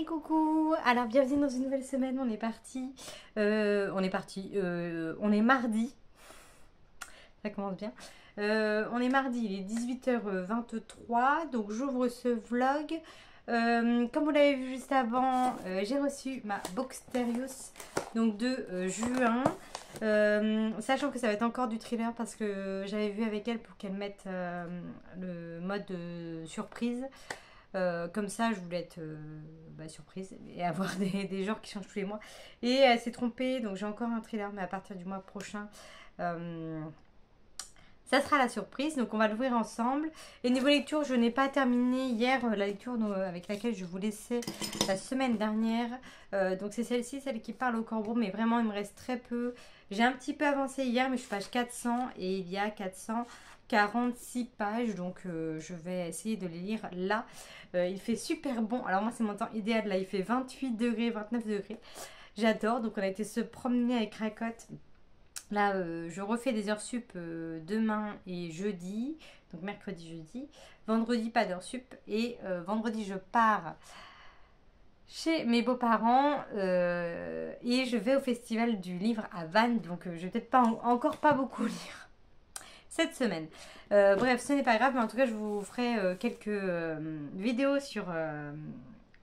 Hey coucou. Alors bienvenue dans une nouvelle semaine, on est parti. On est mardi. Ça commence bien. On est mardi, il est 18h23, donc j'ouvre ce vlog. Comme vous l'avez vu juste avant, j'ai reçu ma Boxterius donc de juin. Sachant que ça va être encore du thriller parce que j'avais vu avec elle pour qu'elle mette le mode surprise. Comme ça, je voulais être surprise et avoir des genres qui changent tous les mois. Et elle s'est trompée, donc j'ai encore un thriller, mais à partir du mois prochain, ça sera la surprise. Donc on va l'ouvrir ensemble. Et niveau lecture, je n'ai pas terminé hier la lecture avec laquelle je vous laissais la semaine dernière. Donc c'est celle-ci, celle qui parle au corbeau, mais vraiment il me reste très peu. J'ai un petit peu avancé hier, mais je suis page 400 et il y a 446 pages, donc je vais essayer de les lire là. Il fait super bon. Alors moi c'est mon temps idéal là, il fait 28 degrés, 29 degrés. J'adore. Donc on a été se promener avec Racotte. Là je refais des heures sup demain et jeudi. Donc mercredi, jeudi. Vendredi pas d'heures sup. Et vendredi je pars chez mes beaux-parents et je vais au festival du livre à Vannes. Donc je vais peut-être pas encore pas beaucoup lire cette semaine. Bref, ce n'est pas grave, mais en tout cas, je vous ferai quelques vidéos sur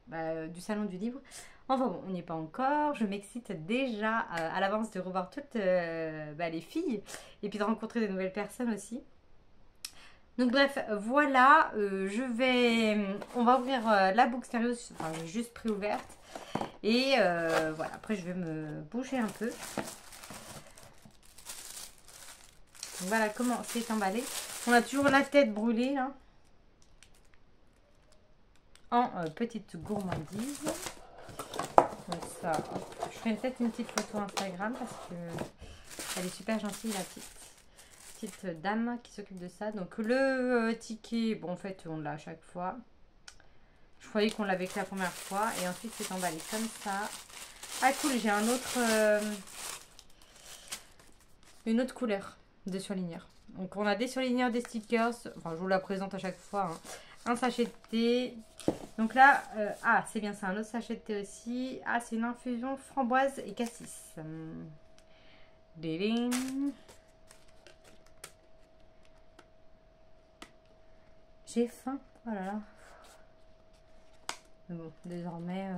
du salon du livre. Enfin bon, on n'y est pas encore. Je m'excite déjà à l'avance de revoir toutes les filles et puis de rencontrer de nouvelles personnes aussi. Donc bref, voilà, on va ouvrir la Bookstarius, enfin j'ai juste préouverte. Et voilà, après je vais me bouger un peu. Donc voilà comment c'est emballé. On a toujours la tête brûlée là. En petite gourmandise. Donc ça, hop. Je ferai peut-être une petite photo Instagram parce que elle est super gentille, la petite dame qui s'occupe de ça. Donc le ticket, bon en fait on l'a à chaque fois. Je croyais qu'on l'avait que la première fois. Et ensuite c'est emballé comme ça. Ah cool, j'ai une autre couleur de surligneur. Donc on a des surligneurs, des stickers. Enfin je vous la présente à chaque fois. Hein. Un sachet de thé. Donc là, c'est bien ça, un autre sachet de thé aussi. Ah, c'est une infusion framboise et cassis. Déling. J'ai faim. Oh là là. Mais bon, désormais,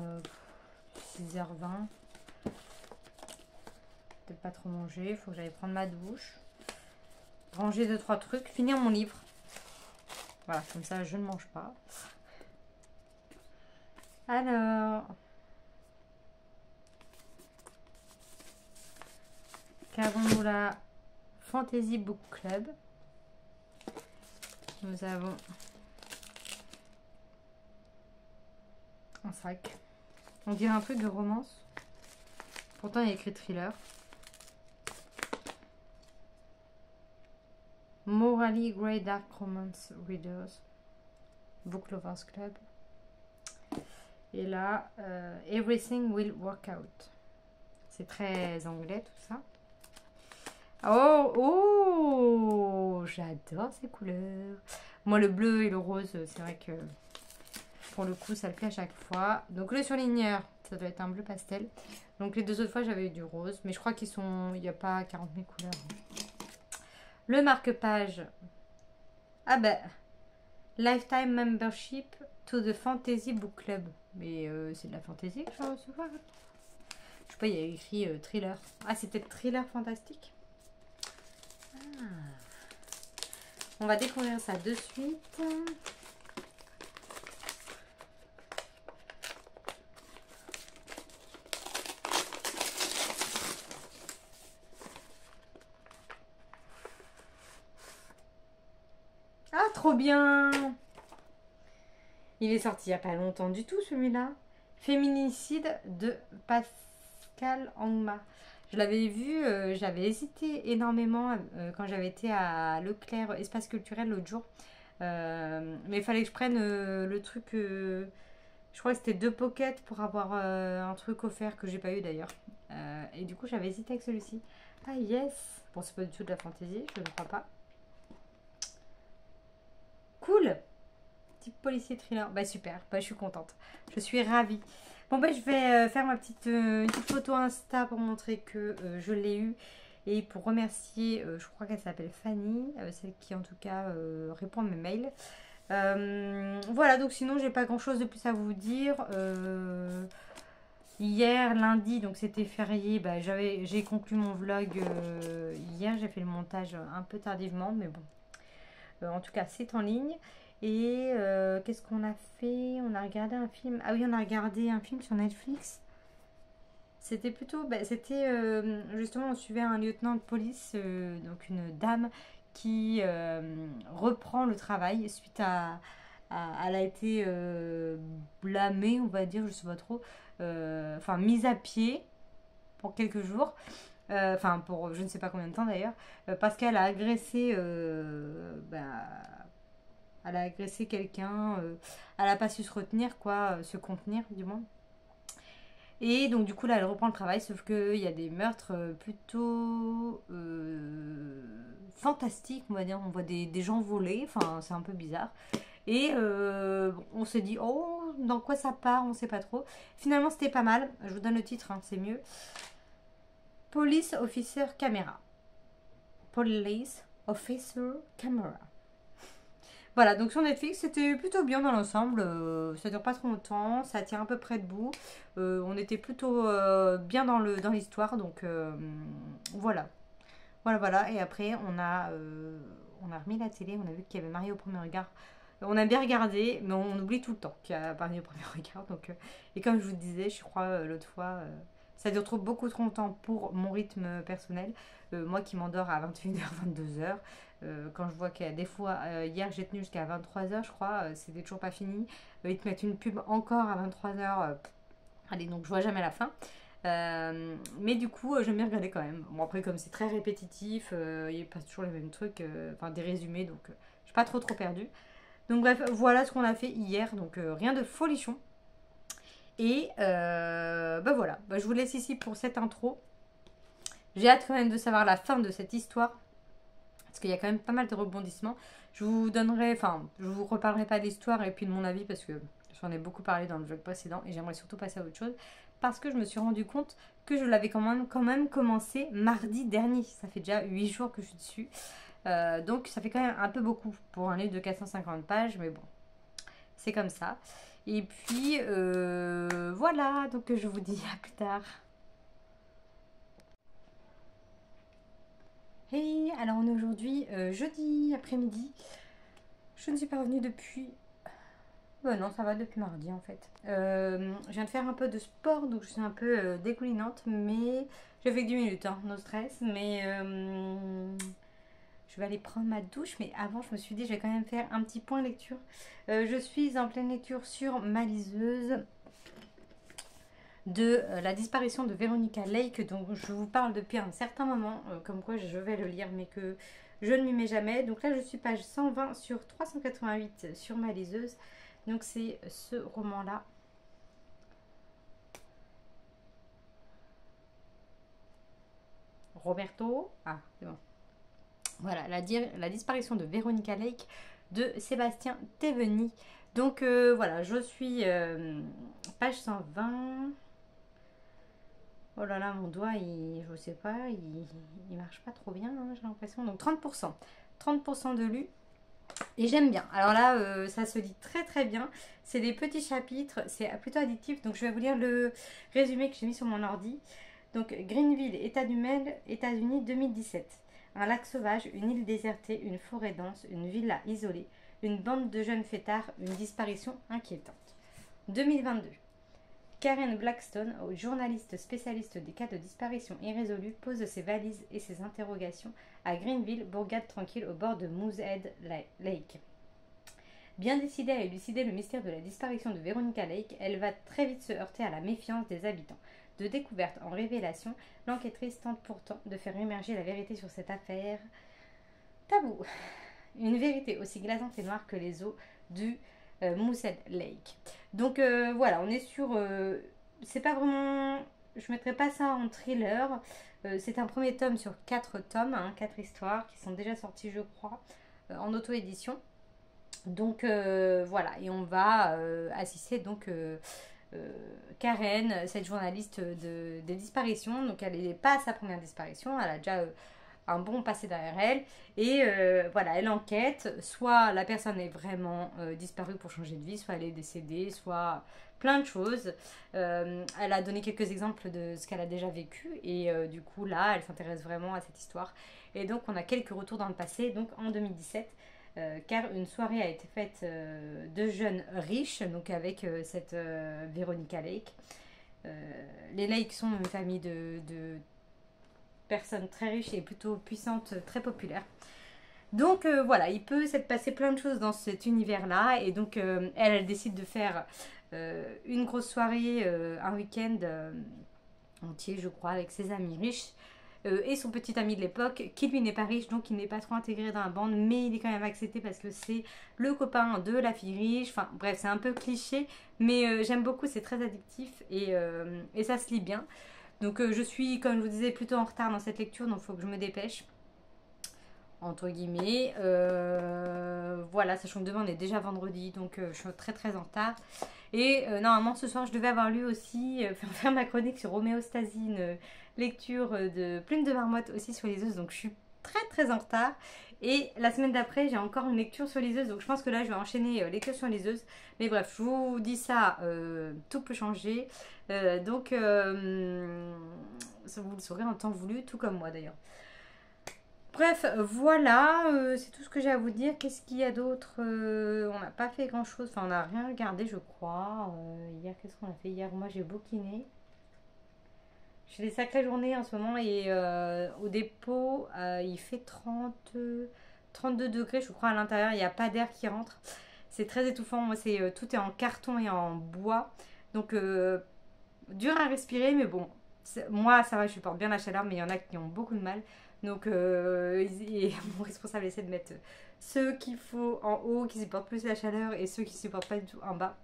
6h20. Peut-être pas trop manger. Il faut que j'aille prendre ma douche. Ranger 2-3 trucs. Finir mon livre. Voilà, comme ça, je ne mange pas. Alors, qu'avons-nous là? Fantasy Book Club. Nous avons un sac. On dirait un truc de romance. Pourtant, il y a écrit thriller. Morally Grey Dark Romance Readers. Book Lovers Club. Et là, Everything Will Work Out. C'est très anglais tout ça. Oh, oh, j'adore ces couleurs. Moi, le bleu et le rose, c'est vrai que pour le coup, ça le fait à chaque fois. Donc le surligneur, ça doit être un bleu pastel. Donc les deux autres fois, j'avais eu du rose. Mais je crois il n'y a pas 40 000 couleurs. Le marque-page. Ah ben, Lifetime Membership to the Fantasy Book Club. Mais c'est de la fantasy que je vais recevoir. Je sais pas, il y a écrit thriller. Ah, c'est peut-être thriller fantastique. Ah. On va découvrir ça de suite. Ah, trop bien! Il est sorti il n'y a pas longtemps du tout celui-là. Féminicide de Pascal Angma. Je l'avais vu, j'avais hésité énormément quand j'avais été à Leclerc Espace Culturel l'autre jour. Mais il fallait que je prenne le truc, je crois que c'était 2 pockets pour avoir un truc offert que j'ai pas eu d'ailleurs. Et du coup j'avais hésité avec celui-ci. Ah yes! Bon, c'est pas du tout de la fantaisie, je ne crois pas. Cool! petit policier thriller. Bah super, bah je suis contente. Je suis ravie. Bon bah je vais faire ma une petite photo Insta pour montrer que je l'ai eu. Et pour remercier, je crois qu'elle s'appelle Fanny, celle qui en tout cas répond à mes mails. Voilà, donc sinon j'ai pas grand chose de plus à vous dire. Hier, lundi, donc c'était férié, bah, j'ai conclu mon vlog hier. J'ai fait le montage un peu tardivement, mais bon. En tout cas, c'est en ligne. Et qu'est-ce qu'on a fait? On a regardé un film. Ah oui, on a regardé un film sur Netflix. C'était plutôt... bah, c'était justement, on suivait un lieutenant de police, donc une dame qui reprend le travail suite elle a été blâmée, on va dire, je sais pas trop, enfin mise à pied pour quelques jours, enfin pour je ne sais pas combien de temps d'ailleurs, parce qu'elle a agressé, elle a agressé quelqu'un, elle a pas su se retenir, quoi, se contenir du moins. Et donc du coup là elle reprend le travail, sauf qu'il y a des meurtres plutôt fantastiques, on va dire. On voit des gens voler, enfin c'est un peu bizarre. Et on se dit, oh, dans quoi ça part, on sait pas trop. Finalement c'était pas mal, je vous donne le titre, hein, c'est mieux. Police Officer Camera. Police Officer Camera. Voilà, donc sur Netflix, c'était plutôt bien dans l'ensemble. Ça dure pas trop longtemps, ça tient à peu près debout. On était plutôt bien dans l'histoire, donc voilà. Voilà. Et après, on a remis la télé, on a vu qu'il y avait Marie au premier regard. On a bien regardé, mais on oublie tout le temps qu'il y a Marie au premier regard. Donc, et comme je vous disais, je crois l'autre fois, ça dure beaucoup trop longtemps pour mon rythme personnel. Moi qui m'endors à 21h, 22h. Quand je vois qu'il y a des fois, hier j'ai tenu jusqu'à 23h je crois, c'était toujours pas fini. Ils te mettent une pub encore à 23h. Allez, donc je vois jamais la fin. Mais du coup, j'aime bien regarder quand même. Bon, après, comme c'est très répétitif, il n'y a pas toujours les mêmes trucs, enfin des résumés, donc je suis pas trop perdue. Donc bref, voilà ce qu'on a fait hier, donc rien de folichon. Et bah voilà, bah, je vous laisse ici pour cette intro. J'ai hâte quand même de savoir la fin de cette histoire, parce qu'il y a quand même pas mal de rebondissements. Je vous donnerai, enfin, je vous reparlerai pas de l'histoire et puis de mon avis, parce que j'en ai beaucoup parlé dans le vlog précédent et j'aimerais surtout passer à autre chose, parce que je me suis rendu compte que je l'avais quand même commencé mardi dernier. Ça fait déjà 8 jours que je suis dessus. Donc ça fait quand même un peu beaucoup pour un livre de 450 pages, mais bon, c'est comme ça. Et puis voilà, donc je vous dis à plus tard. Hey, alors on est aujourd'hui jeudi après-midi. Je ne suis pas revenue depuis... non, ça va depuis mardi en fait. Je viens de faire un peu de sport, donc je suis un peu dégoulinante, mais j'ai fait que 10 minutes, hein, no stress. Mais je vais aller prendre ma douche, mais avant je me suis dit je vais quand même faire un petit point lecture. Je suis en pleine lecture sur ma liseuse de la disparition de Veronica Lake, dont je vous parle depuis un certain moment, comme quoi je vais le lire, mais que je ne m'y mets jamais. Donc là je suis page 120 sur 388 sur ma liseuse. Donc c'est ce roman-là. Roberto. Ah, c'est bon. Voilà, la disparition de Veronica Lake de Sébastien Théveny. Donc voilà, je suis page 120. Oh là là, mon doigt, je sais pas, il marche pas trop bien, hein, j'ai l'impression. Donc 30%. 30% de lu. Et j'aime bien. Alors là, ça se lit très bien. C'est des petits chapitres, c'est plutôt addictif. Donc je vais vous lire le résumé que j'ai mis sur mon ordi. Donc Greenville, États-Unis 2017. Un lac sauvage, une île désertée, une forêt dense, une villa isolée, une bande de jeunes fêtards, une disparition inquiétante. 2022. Karen Blackstone, journaliste spécialiste des cas de disparition irrésolus, pose ses valises et ses interrogations à Greenville, bourgade tranquille au bord de Moosehead Lake. Bien décidée à élucider le mystère de la disparition de Veronica Lake, elle va très vite se heurter à la méfiance des habitants. De découverte en révélation, l'enquêtrice tente pourtant de faire émerger la vérité sur cette affaire taboue. Une vérité aussi glaçante et noire que les eaux du Moosehead Lake. Donc voilà, on est sur... c'est pas vraiment... Je mettrais pas ça en thriller. C'est un premier tome sur 4 tomes, hein, 4 histoires qui sont déjà sorties, je crois, en auto-édition. Donc voilà, et on va assister donc Karen, cette journaliste des disparitions. Donc elle n'est pas à sa première disparition, elle a déjà un bon passé derrière elle. Et voilà, elle enquête, soit la personne est vraiment disparue pour changer de vie, soit elle est décédée, soit plein de choses. Elle a donné quelques exemples de ce qu'elle a déjà vécu et du coup là, elle s'intéresse vraiment à cette histoire. Et donc on a quelques retours dans le passé, donc en 2017. Car une soirée a été faite de jeunes riches, donc avec cette Veronica Lake. Les Lake sont une famille de personnes très riches et plutôt puissantes, très populaires. Donc voilà, il peut s'être passé plein de choses dans cet univers-là. Et donc elle décide de faire une grosse soirée, un week-end entier, je crois, avec ses amis riches. Et son petit ami de l'époque, qui lui n'est pas riche, donc il n'est pas trop intégré dans la bande, mais il est quand même accepté parce que c'est le copain de la fille riche. Enfin bref, c'est un peu cliché, mais j'aime beaucoup, c'est très addictif et ça se lit bien. Donc je suis, comme je vous disais, plutôt en retard dans cette lecture, donc il faut que je me dépêche, entre guillemets. Voilà, sachant que demain on est déjà vendredi, donc je suis très très en retard. Et normalement ce soir je devais avoir lu aussi, faire ma chronique sur Homéostasie, lecture de Plume de Marmotte aussi sur les œufs, donc je suis très très en retard. Et la semaine d'après j'ai encore une lecture sur les œufs, donc je pense que là je vais enchaîner lecture sur les œufs. Mais bref, je vous dis ça, tout peut changer. Donc ça vous le saurez en temps voulu, tout comme moi d'ailleurs. Bref, voilà, c'est tout ce que j'ai à vous dire. Qu'est-ce qu'il y a d'autre? On n'a pas fait grand-chose, enfin on n'a rien regardé je crois. Hier, qu'est-ce qu'on a fait hier? Moi j'ai bouquiné. J'ai des sacrées journées en ce moment et au dépôt, il fait 32 degrés je crois à l'intérieur. Il n'y a pas d'air qui rentre. C'est très étouffant. Moi, tout est en carton et en bois. Donc, dur à respirer, mais bon. Moi, ça va, je supporte bien la chaleur, mais il y en a qui ont beaucoup de mal. Donc, mon responsable essaie de mettre ceux qu'il faut en haut, qui supportent plus la chaleur, et ceux qui ne supportent pas du tout en bas.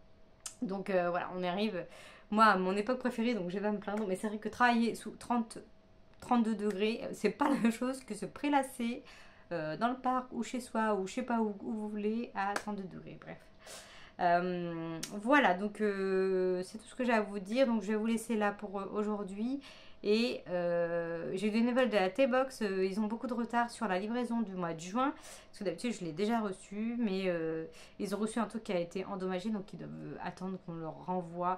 Donc, voilà, on y arrive. Moi, à mon époque préférée, donc je vais pas me plaindre. Mais c'est vrai que travailler sous 32 degrés, c'est pas la même chose que se prélasser dans le parc ou chez soi ou je sais pas où vous voulez à 32 degrés. Bref. Voilà, donc c'est tout ce que j'ai à vous dire. Donc je vais vous laisser là pour aujourd'hui. Et j'ai eu des nouvelles de la T-Box. Ils ont beaucoup de retard sur la livraison du mois de juin. Parce que d'habitude, je l'ai déjà reçu. Mais ils ont reçu un truc qui a été endommagé. Donc ils doivent attendre qu'on leur renvoie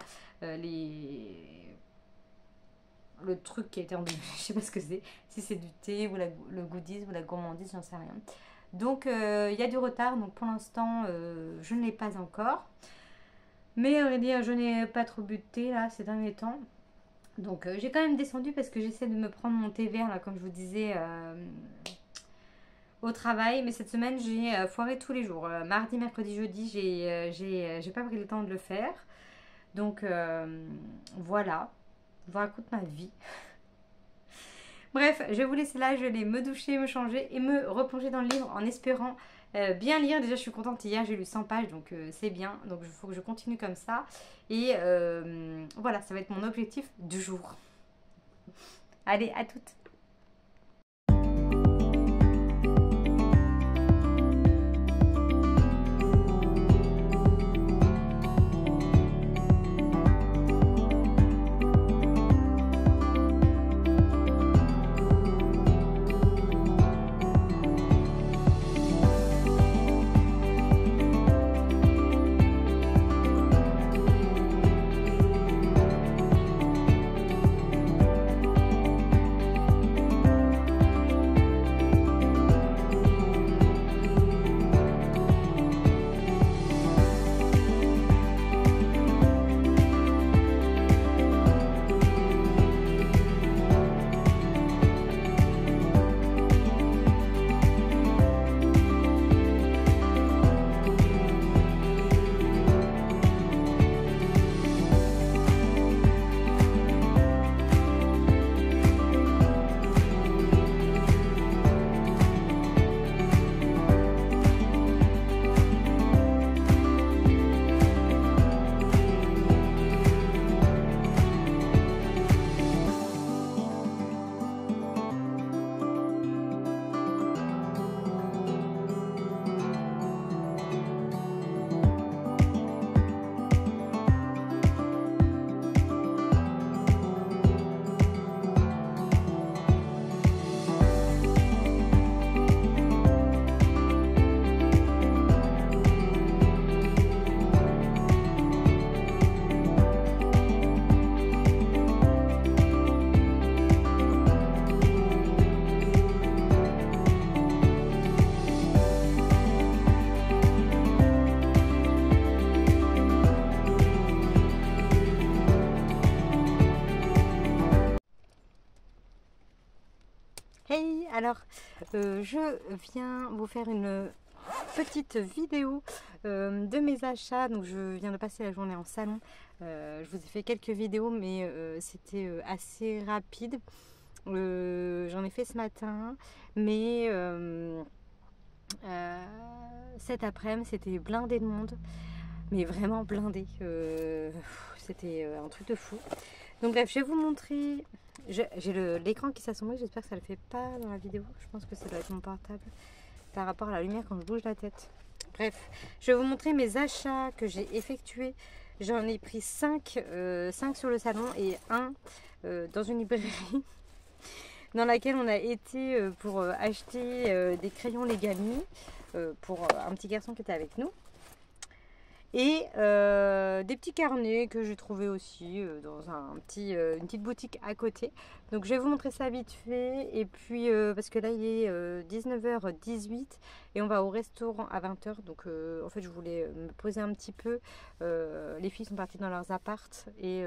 le truc qui a été endommagé. Je sais pas ce que c'est. Si c'est du thé ou le goodies ou la gourmandise, j'en sais rien. Donc il y a du retard. Donc pour l'instant, je ne l'ai pas encore. Mais à vrai dire, je n'ai pas trop bu de thé là ces derniers temps. Donc j'ai quand même descendu parce que j'essaie de me prendre mon thé vert là, comme je vous disais, au travail. Mais cette semaine j'ai foiré tous les jours. Mardi, mercredi, jeudi, j'ai pas pris le temps de le faire. Donc voilà, je vous raconte ma vie. Bref, je vais vous laisser là, je vais aller me doucher, me changer et me replonger dans le livre en espérant bien lire. Déjà je suis contente, hier j'ai lu 100 pages donc c'est bien. Donc il faut que je continue comme ça. Et voilà, ça va être mon objectif du jour. Allez, à toutes. Hey, alors je viens vous faire une petite vidéo de mes achats. Donc je viens de passer la journée en salon. Je vous ai fait quelques vidéos, mais c'était assez rapide. J'en ai fait ce matin, mais cet après-midi c'était blindé de monde, mais vraiment blindé. C'était un truc de fou. Donc bref, je vais vous montrer. J'ai l'écran qui s'assombrit, j'espère que ça le fait pas dans la vidéo. Je pense que ça doit être mon portable par rapport à la lumière quand je bouge la tête. Bref, je vais vous montrer mes achats que j'ai effectués. J'en ai pris 5 sur le salon et un dans une librairie dans laquelle on a été pour acheter des crayons Legami pour un petit garçon qui était avec nous. Et des petits carnets que j'ai trouvé aussi dans une petite boutique à côté. Donc je vais vous montrer ça vite fait. Et puis parce que là il est 19h18 et on va au restaurant à 20h. Donc en fait je voulais me poser un petit peu. Les filles sont parties dans leurs appartes et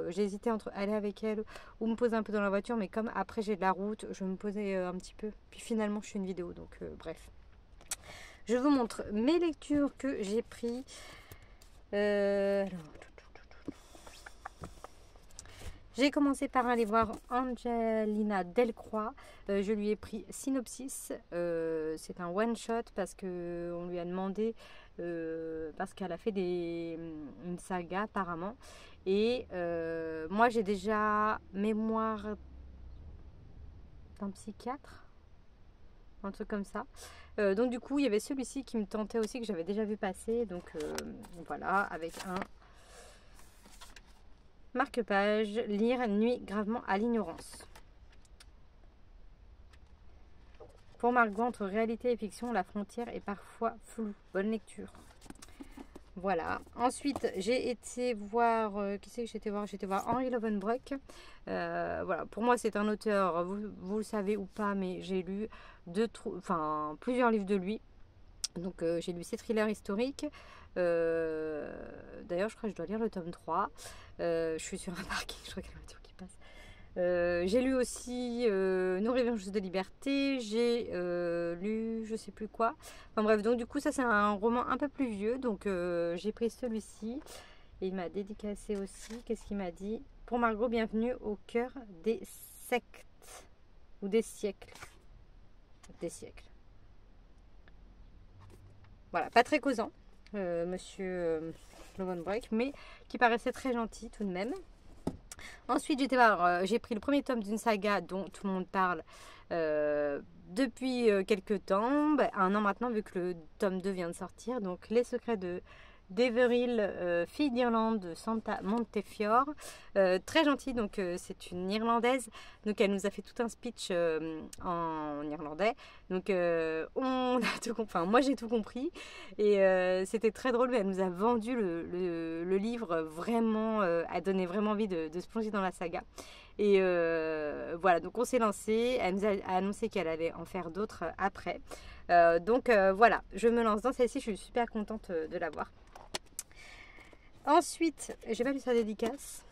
j'ai hésité entre aller avec elles ou me poser un peu dans la voiture. Mais comme après j'ai de la route, je vais me posais un petit peu. Puis finalement je fais une vidéo. Donc bref. Je vous montre mes lectures que j'ai prises. J'ai commencé par aller voir Angelina Delcroix. Je lui ai pris Synopsis. C'est un one shot parce que on lui a demandé parce qu'elle a fait une saga apparemment. Et moi j'ai déjà mémoire d'un psychiatre, un truc comme ça. Donc du coup il y avait celui-ci qui me tentait aussi, que j'avais déjà vu passer. Donc voilà, avec un marque-page, lire nuit gravement à l'ignorance. Pour Margot, entre réalité et fiction, la frontière est parfois floue. Bonne lecture. Voilà. Ensuite, j'ai été voir... qui c'est que j'étais voir? J'étais voir Henri Lovenbroek. Voilà. Pour moi, c'est un auteur, vous le savez ou pas, mais j'ai lu plusieurs livres de lui. Donc, j'ai lu ses thrillers historiques. D'ailleurs, je crois que je dois lire le tome 3. Je suis sur un parking, je crois qu'il y a une voiture qui passe. J'ai lu aussi Nos Revanches de liberté. J'ai lu je sais plus quoi. Enfin bref, donc du coup ça c'est un roman un peu plus vieux. Donc j'ai pris celui-ci. Et il m'a dédicacé aussi. Qu'est-ce qu'il m'a dit? Pour Margot, bienvenue au cœur des sectes. Ou des siècles. Des siècles. Voilà, pas très causant, monsieur Lovenbroek, mais qui paraissait très gentil tout de même. Ensuite, j'ai pris le premier tome d'une saga dont tout le monde parle depuis quelques temps, un an maintenant, vu que le tome 2 vient de sortir. Donc, Les secrets d'Everil, fille d'Irlande de Santa Montefiore. Très gentille, donc c'est une Irlandaise. Donc elle nous a fait tout un speech en irlandais. Donc on a tout compris. Enfin, moi j'ai tout compris. Et c'était très drôle, mais elle nous a vendu le livre vraiment, a donné vraiment envie de se plonger dans la saga. Et voilà, donc on s'est lancé. Elle nous a annoncé qu'elle allait en faire d'autres après. Donc voilà, je me lance dans celle-ci. Je suis super contente de l'avoir. Ensuite, j'ai pas lu sa dédicace.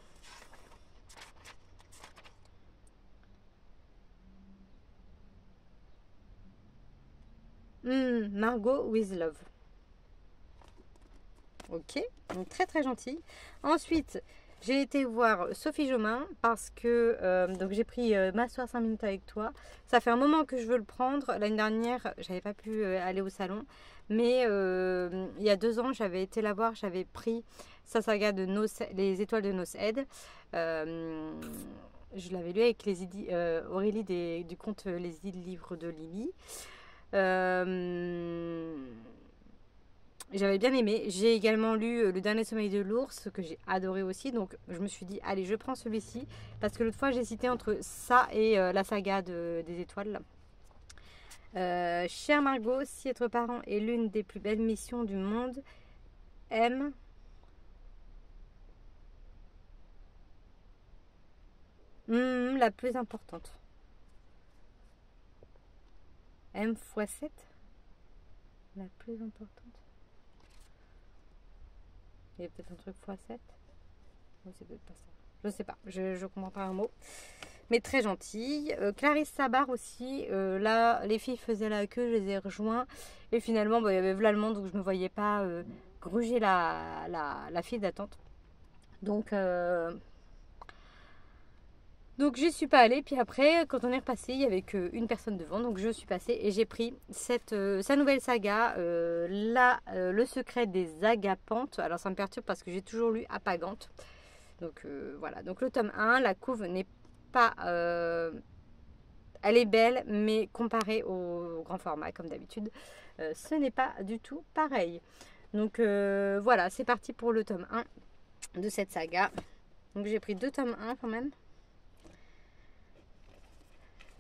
Margot with Love. Ok, donc très très gentil. Ensuite, j'ai été voir Sophie Jomain parce que donc j'ai pris M'asseoir 5 minutes avec toi. Ça fait un moment que je veux le prendre. L'année dernière, j'avais pas pu aller au salon. Mais il y a 2 ans, j'avais été la voir. J'avais pris sa saga de Les étoiles de Nosed. Je l'avais lu avec Aurélie du conte Les livres de Lily. J'avais bien aimé. J'ai également lu Le dernier sommeil de l'ours, que j'ai adoré aussi. Donc je me suis dit, allez, je prends celui-ci. Parce que l'autre fois, j'ai hésité entre ça et la saga des étoiles. Chère Margot, si être parent est l'une des plus belles missions du monde, aime... la plus importante. M x 7. La plus importante. Il y a peut-être un truc x7. Non, c'est peut-être pas ça. Je sais pas. Je comprends pas un mot. mais très gentille. Clarisse Sabar aussi, là les filles faisaient la queue, je les ai rejoints et finalement il y avait l'allemand donc je ne me voyais pas gruger la file d'attente. Donc j'y suis pas allée, puis après quand on est repassé il y avait qu'une personne devant, donc je suis passée et j'ai pris sa nouvelle saga, le secret des agapantes. Alors ça me perturbe parce que j'ai toujours lu Apagante, donc voilà, donc le tome 1, la couve n'est pas, elle est belle mais comparée au grand format comme d'habitude, ce n'est pas du tout pareil. Donc voilà, c'est parti pour le tome 1 de cette saga. Donc j'ai pris 2 tomes 1 quand même.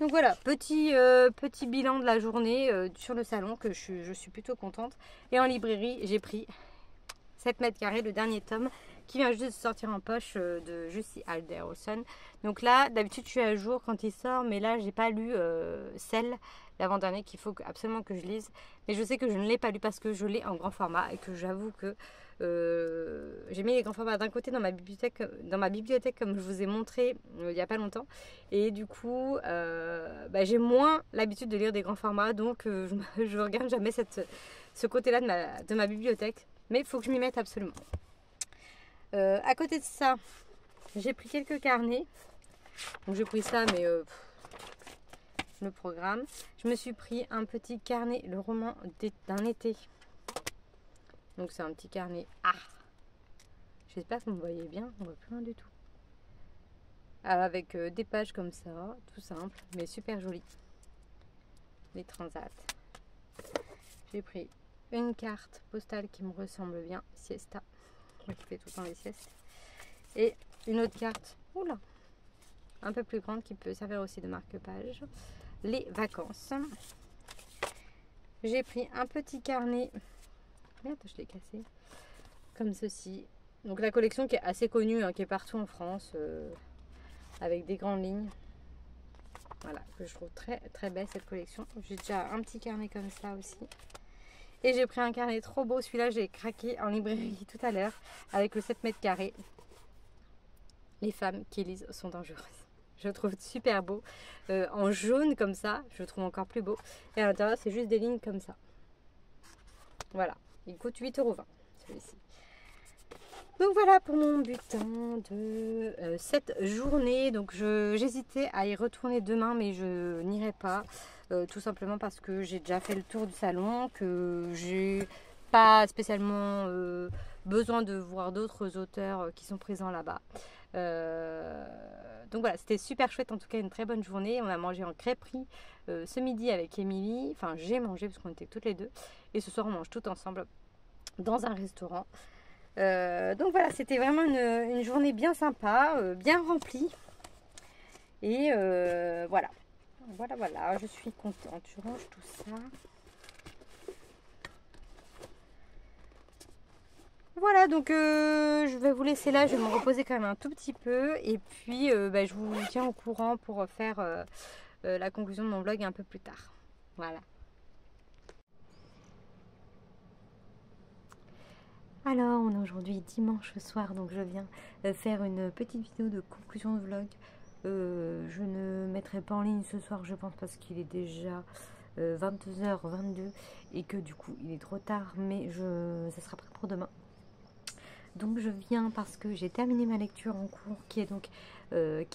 Donc voilà, petit bilan de la journée sur le salon que je suis plutôt contente. Et en librairie, j'ai pris 7 mètres carrés, le dernier tome qui vient juste de sortir en poche de Jussi Alderson. Donc là, d'habitude, je suis à jour quand il sort, mais là, j'ai pas lu Celle, l'avant-dernier qu'il faut absolument que je lise. Mais je sais que je ne l'ai pas lu parce que je l'ai en grand format et que j'avoue que j'ai mis les grands formats d'un côté dans ma bibliothèque comme je vous ai montré il n'y a pas longtemps, et du coup j'ai moins l'habitude de lire des grands formats, donc je regarde jamais ce côté là de ma bibliothèque, mais il faut que je m'y mette absolument. À côté de ça, j'ai pris quelques carnets, donc j'ai pris ça mais le programme, je me suis pris un petit carnet, le roman d'un été. Donc c'est un petit carnet. J'espère que vous me voyez bien. On voit plus rien du tout. Avec des pages comme ça, tout simple, mais super joli. Les transats. J'ai pris une carte postale qui me ressemble bien. Siesta. Moi qui fais tout le temps les siestes. Et une autre carte. Oula, un peu plus grande qui peut servir aussi de marque-page. Les vacances. J'ai pris un petit carnet. Merde, je l'ai cassé. Comme ceci. Donc la collection qui est assez connue, qui est partout en France, avec des grandes lignes. Voilà, que je trouve très très belle cette collection. J'ai déjà un petit carnet comme ça aussi. Et j'ai pris un carnet trop beau. Celui-là, j'ai craqué en librairie tout à l'heure avec le 7 mètres carrés. Les femmes qui lisent sont dangereuses. Je le trouve super beau. En jaune comme ça, je le trouve encore plus beau. Et à l'intérieur, c'est juste des lignes comme ça. Voilà. Il coûte 8,20 € celui-ci. Donc voilà pour mon butin de cette journée. Donc j'hésitais à y retourner demain, mais je n'irai pas. Tout simplement parce que j'ai déjà fait le tour du salon, que j'ai pas spécialement besoin de voir d'autres auteurs qui sont présents là-bas. Donc voilà, c'était super chouette, en tout cas une très bonne journée. On a mangé en crêperie ce midi avec Émilie. Enfin, j'ai mangé parce qu'on était toutes les deux. Et ce soir, on mange tout ensemble dans un restaurant. Donc voilà, c'était vraiment une journée bien sympa, bien remplie. Et voilà. Voilà, je suis contente. Je range tout ça. Voilà, donc je vais vous laisser là, je vais me reposer quand même un tout petit peu. Et puis je vous tiens au courant pour faire la conclusion de mon vlog un peu plus tard. Voilà. Alors, on est aujourd'hui dimanche soir, donc je viens faire une petite vidéo de conclusion de vlog. Je ne mettrai pas en ligne ce soir, je pense, parce qu'il est déjà 22h22 et que du coup il est trop tard, mais ça sera prêt pour demain. Donc je viens parce que j'ai terminé ma lecture en cours qui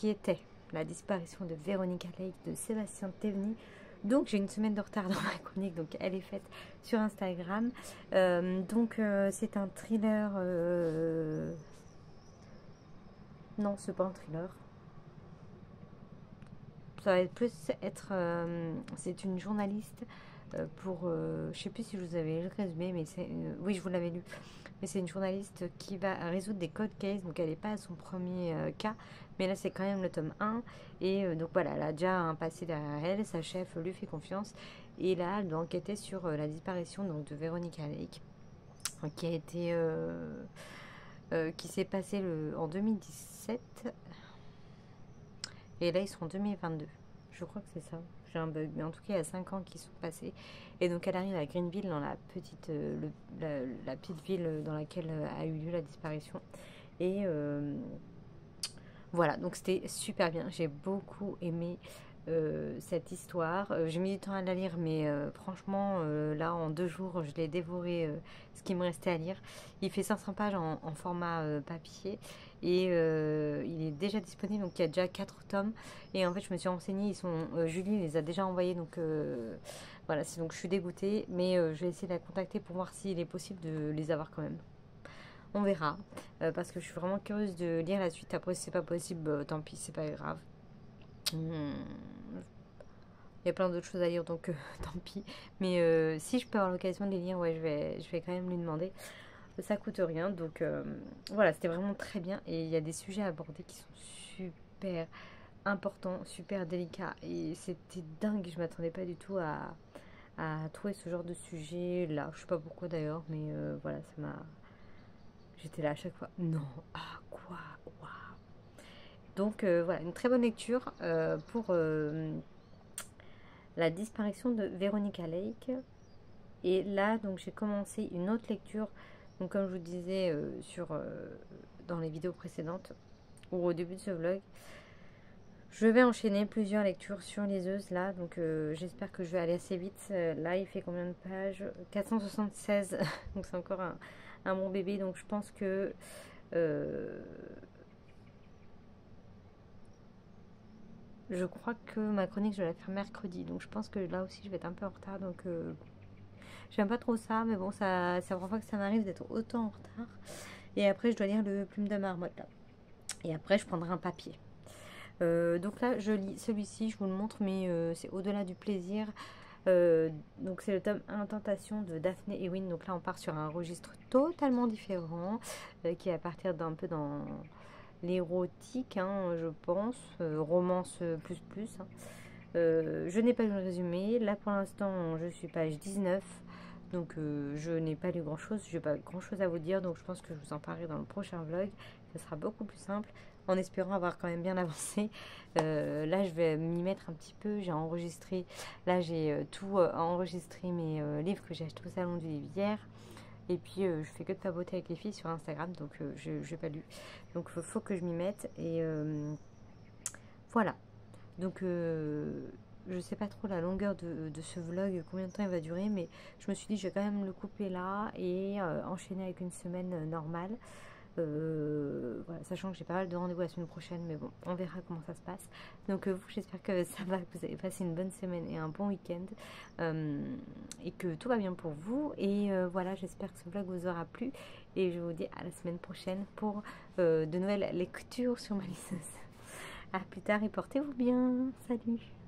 était La disparition de Veronica Lake de Sébastien Théveny. Donc j'ai une semaine de retard dans ma chronique, donc elle est faite sur Instagram. C'est un thriller. Non, c'est pas un thriller. Ça va plus être. C'est une journaliste je sais plus si je vous avais lu le résumé, mais oui, je vous l'avais lu. Mais c'est une journaliste qui va résoudre des cold cases, donc elle n'est pas à son premier cas, mais là c'est quand même le tome 1, et donc voilà, elle a déjà un passé derrière elle, sa chef lui fait confiance, et là elle doit enquêter sur la disparition donc, de Veronica Lake, qui a été qui s'est passée en 2017, et là ils sont en 2022, je crois que c'est ça. J'ai un bug, mais en tout cas il y a 5 ans qui sont passés, et donc elle arrive à Greenville, dans la petite ville dans laquelle a eu lieu la disparition, et Voilà, donc c'était super bien. J'ai beaucoup aimé cette histoire. J'ai mis du temps à la lire, mais franchement, là, en 2 jours, je l'ai dévoré ce qui me restait à lire. Il fait 500 pages en format papier et il est déjà disponible, donc il y a déjà 4 tomes. Et en fait, je me suis renseignée, Julie les a déjà envoyés, donc voilà, donc je suis dégoûtée, mais je vais essayer de la contacter pour voir s'il est possible de les avoir quand même. On verra, parce que je suis vraiment curieuse de lire la suite. Après, si c'est pas possible, tant pis, c'est pas grave. Hmm. Il y a plein d'autres choses à lire, donc tant pis. Mais si je peux avoir l'occasion de les lire, ouais, je vais quand même lui demander. Ça coûte rien, donc voilà, c'était vraiment très bien. Et il y a des sujets abordés qui sont super importants, super délicats. Et c'était dingue, je m'attendais pas du tout à trouver ce genre de sujet là. Je sais pas pourquoi d'ailleurs, mais voilà, ça m'a... J'étais là à chaque fois. Non, ah quoi, waouh. Donc voilà, une très bonne lecture pour la disparition de Veronica Lake. Et là, donc j'ai commencé une autre lecture. Donc comme je vous disais dans les vidéos précédentes ou au début de ce vlog, je vais enchaîner plusieurs lectures sur Liseuse là. Donc j'espère que je vais aller assez vite. Là, il fait combien de pages? 476. Donc c'est encore un bon bébé. Donc je pense que je crois que ma chronique, je vais la faire mercredi. Donc je pense que là aussi, je vais être un peu en retard. Donc j'aime pas trop ça. Mais bon, c'est la première fois que ça m'arrive d'être autant en retard. Et après, je dois lire le Plume de Marmotte là. Et après, je prendrai un papier. Donc là, je lis celui-ci, je vous le montre, mais c'est Au-delà du plaisir. Donc c'est le tome 1, Tentation de Daphné Ewing. Donc là, on part sur un registre totalement différent, qui est à partir d'un peu dans l'érotique, hein, je pense, romance plus plus. Hein. Je n'ai pas lu le résumé. Là, pour l'instant, je suis page 19. Donc, je n'ai pas lu grand-chose. Je n'ai pas grand-chose à vous dire. Donc, je pense que je vous en parlerai dans le prochain vlog. Ce sera beaucoup plus simple, en espérant avoir quand même bien avancé. Là, je vais m'y mettre un petit peu. J'ai enregistré. Là, j'ai tout enregistré mes livres que j'ai achetés au Salon du Livre hier. Et puis, je fais que de papoter avec les filles sur Instagram. Donc, je n'ai pas lu. Donc, il faut que je m'y mette. Et voilà. Donc, je sais pas trop la longueur de ce vlog, combien de temps il va durer, mais je me suis dit, je vais quand même le couper là et enchaîner avec une semaine normale. Voilà, sachant que j'ai pas mal de rendez-vous la semaine prochaine, mais bon, on verra comment ça se passe. Donc, vous, j'espère que ça va, que vous avez passé une bonne semaine et un bon week-end, et que tout va bien pour vous. Et voilà, j'espère que ce vlog vous aura plu. Et je vous dis à la semaine prochaine pour de nouvelles lectures sur ma liseuse. A plus tard et portez-vous bien. Salut!